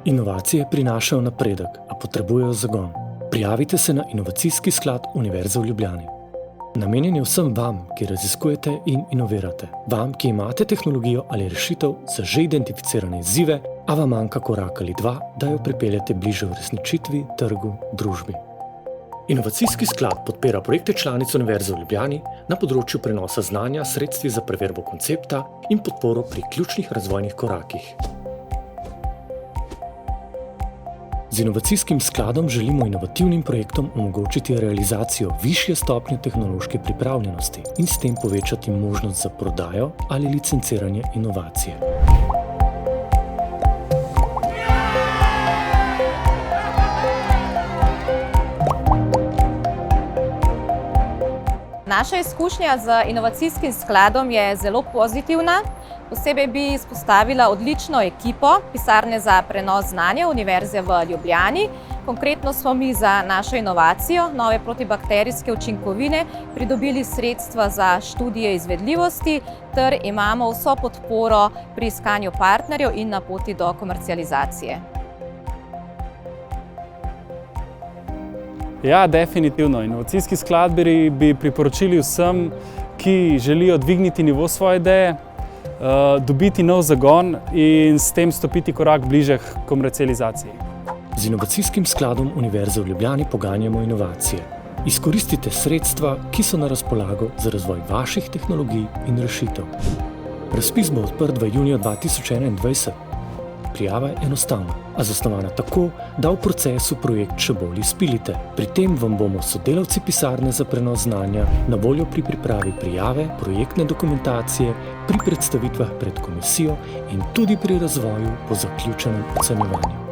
Inovacije prinašajo napredek, a potrebujejo zagon. Prijavite se na Inovacijski sklad Univerze v Ljubljani. Namenjen je vsem vam, ki raziskujete in inovirate. Vam, ki imate tehnologijo ali rešitev za že identificirane izzive, a vam manjka korak ali dva, da jo pripeljete bliže uresničitvi, trgu, družbi. Inovacijski sklad podpira projekte članic Univerze v Ljubljani na področju prenosa znanja, sredstvi za preverbo koncepta in podporo pri ključnih razvojnih korakih. Z inovacijskim skladom želimo inovativnim projektom omogočiti realizacijo višje stopnje tehnološke pripravljenosti in s tem povečati možnost za prodajo ali licenciranje inovacije. Naša izkušnja z inovacijskim skladom je zelo pozitivna. Posebej bi izpostavila odlično ekipo Pisarne za prenos znanja Univerze v Ljubljani. Konkretno smo mi za našo inovacijo nove protibakterijske učinkovine pridobili sredstva za študije izvedljivosti ter imamo vso podporo pri iskanju partnerjev in na poti do komercializacije. Ja, definitivno. Inovacijski sklad bi priporočili vsem, ki želijo dvigniti nivo svoje ideje, dobiti nov zagon in s tem stopiti korak bliže k komercializaciji. Z Inovacijskim skladom Univerze v Ljubljani poganjamo inovacije. Izkoristite sredstva, ki so na razpolago za razvoj vaših tehnologij in rešitev. Razpis bo odprt v juniju 2021. Prijava je enostavna, a zasnovana tako, da v procesu projekt še bolj izpilite. Pri tem vam bomo sodelavci Pisarne za prenos znanja na voljo pri pripravi prijave, projektne dokumentacije, pri predstavitvah pred komisijo in tudi pri razvoju po zaključenem ocenjevanju.